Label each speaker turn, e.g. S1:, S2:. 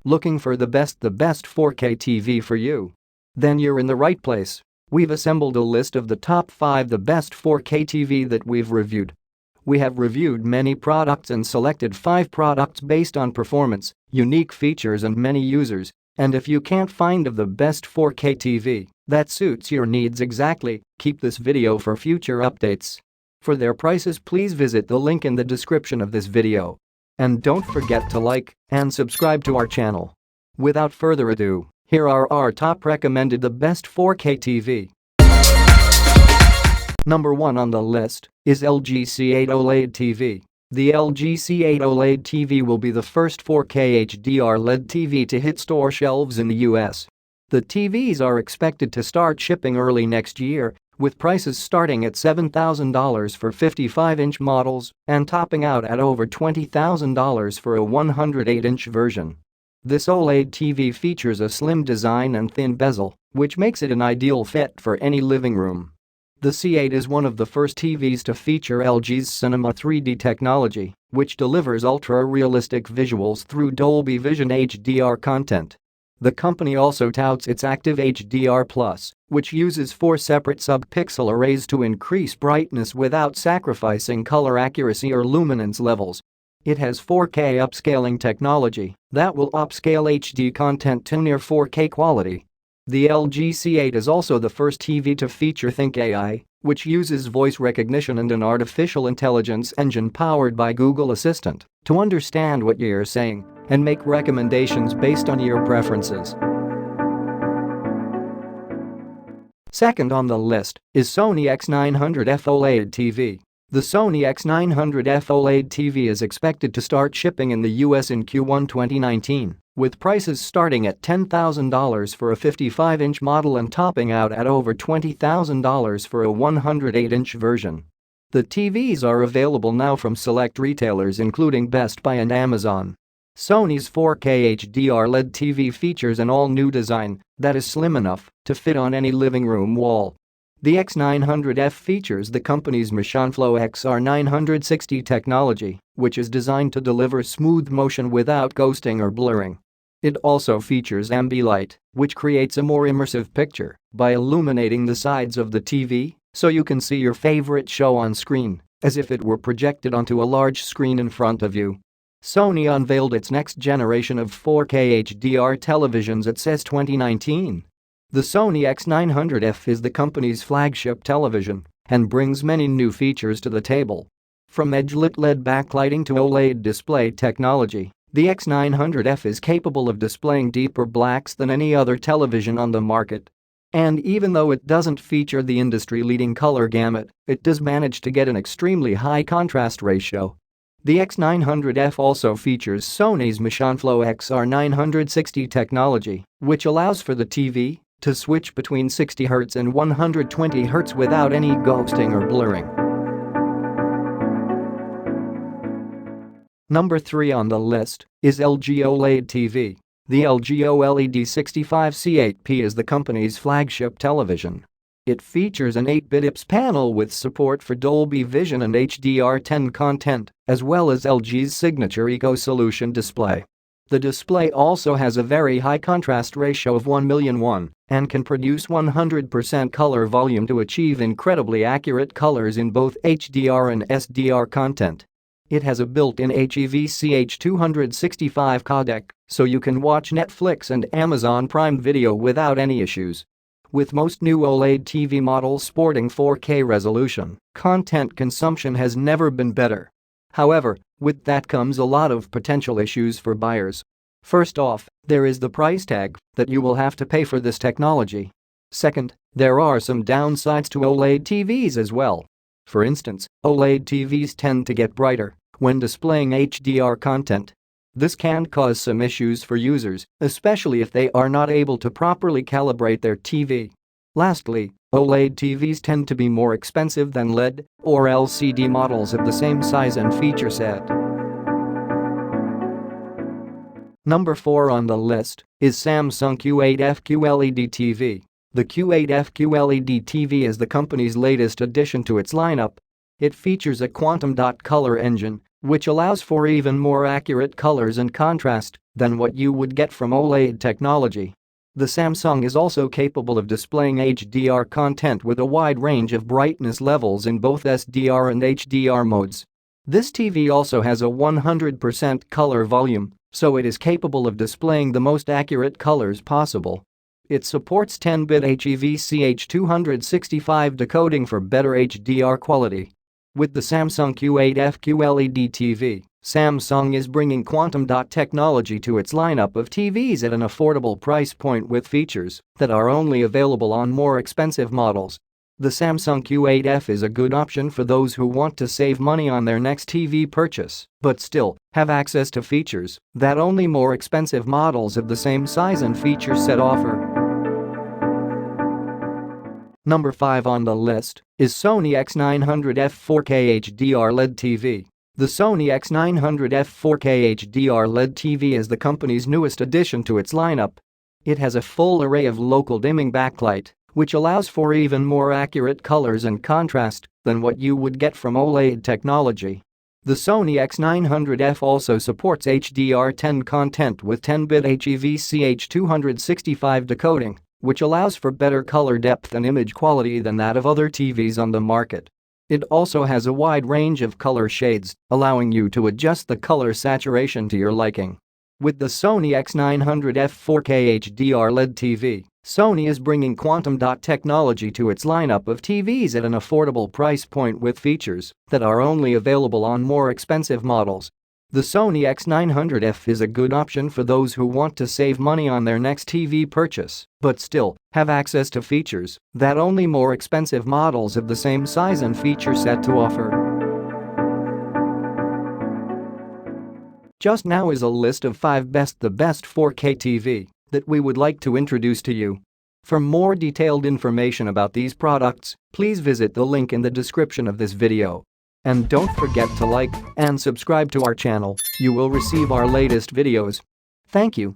S1: Looking for the best 4K TV for you? Then you're in the right place. We've assembled a list of the top 5 the best 4K TV that we've reviewed. We have reviewed many products and selected 5 products based on performance, unique features and many users. And if you can't find the best 4K TV that suits your needs exactly, keep this video for future updates. For their prices, please visit the link in the description of this video. And don't forget to like and subscribe to our channel. Without further ado, here are our top recommended the best 4K TV. Number 1 on the list is LG Q8 OLED TV. The LG Q8 OLED TV will be the first 4K HDR LED TV to hit store shelves in the US. The TVs are expected to start shipping early next year, with prices starting at $7,000 for 55-inch models and topping out at over $20,000 for a 108-inch version. This OLED TV features a slim design and thin bezel, which makes it an ideal fit for any living room. The Q8 is one of the first TVs to feature LG's Cinema 3D technology, which delivers ultra-realistic visuals through Dolby Vision HDR content. The company also touts its Active HDR+, which uses 4 separate sub-pixel arrays to increase brightness without sacrificing color accuracy or luminance levels. It has 4K upscaling technology that will upscale HD content to near 4K quality. The LG Q8 is also the first TV to feature Think AI, which uses voice recognition and an artificial intelligence engine powered by Google Assistant to understand what you're saying and make recommendations based on your preferences. Second on the list is Sony X900F OLED TV. The Sony X900F OLED TV is expected to start shipping in the US in Q1 2019, with prices starting at $10,000 for a 55-inch model and topping out at over $20,000 for a 108-inch version. The TVs are available now from select retailers including Best Buy and Amazon. Sony's 4K HDR LED TV features an all-new design that is slim enough to fit on any living room wall. The X900F features the company's MachineFlow XR960 technology, which is designed to deliver smooth motion without ghosting or blurring. It also features Ambilight, which creates a more immersive picture by illuminating the sides of the TV so you can see your favorite show on screen, as if it were projected onto a large screen in front of you. Sony unveiled its next generation of 4K HDR televisions at CES 2019. The Sony X900F is the company's flagship television and brings many new features to the table. From edge-lit LED backlighting to OLED display technology, the X900F is capable of displaying deeper blacks than any other television on the market. And even though it doesn't feature the industry-leading color gamut, it does manage to get an extremely high contrast ratio. The X900F also features Sony's MachineFlow XR960 technology, which allows for the TV to switch between 60Hz and 120Hz without any ghosting or blurring. Number 3 on the list is LG OLED TV. The LG OLED 65 Q8P is the company's flagship television. It features an 8-bit IPS panel with support for Dolby Vision and HDR10 content, as well as LG's signature Eco Solution display. The display also has a very high contrast ratio of 1,000,001 and can produce 100% color volume to achieve incredibly accurate colors in both HDR and SDR content. It has a built-in HEVC H265 codec, so you can watch Netflix and Amazon Prime Video without any issues. With most new OLED TV models sporting 4K resolution, content consumption has never been better. However, with that comes a lot of potential issues for buyers. First off, there is the price tag that you will have to pay for this technology. Second, there are some downsides to OLED TVs as well. For instance, OLED TVs tend to get brighter when displaying HDR content. This can cause some issues for users, especially if they are not able to properly calibrate their TV. Lastly, OLED TVs tend to be more expensive than LED or LCD models of the same size and feature set. Number 4 on the list is Samsung Q8F QLED TV. The Q8F QLED TV is the company's latest addition to its lineup. It features a quantum dot color engine which allows for even more accurate colors and contrast than what you would get from OLED technology. The Samsung is also capable of displaying HDR content with a wide range of brightness levels in both SDR and HDR modes. This TV also has a 100% color volume, so it is capable of displaying the most accurate colors possible. It supports 10-bit HEVC-H265 decoding for better HDR quality. With the Samsung Q8F QLED TV, Samsung is bringing quantum dot technology to its lineup of TVs at an affordable price point with features that are only available on more expensive models. The Samsung Q8F is a good option for those who want to save money on their next TV purchase, but still have access to features that only more expensive models of the same size and feature set offer. Number 5 on the list is Sony X900F 4K HDR LED TV. The Sony X900F 4K HDR LED TV is the company's newest addition to its lineup. It has a full array of local dimming backlight, which allows for even more accurate colors and contrast than what you would get from OLED technology. The Sony X900F also supports HDR10 content with 10-bit HEVC-H265 decoding, which allows for better color depth and image quality than that of other TVs on the market. It also has a wide range of color shades, allowing you to adjust the color saturation to your liking. With the Sony X900F 4K HDR LED TV, Sony is bringing quantum dot technology to its lineup of TVs at an affordable price point with features that are only available on more expensive models. The Sony X900F is a good option for those who want to save money on their next TV purchase, but still have access to features that only more expensive models of the same size and feature set to offer. Just now is a list of 5 the best 4K TV that we would like to introduce to you. For more detailed information about these products, please visit the link in the description of this video. And don't forget to like and subscribe to our channel. You will receive our latest videos. Thank you.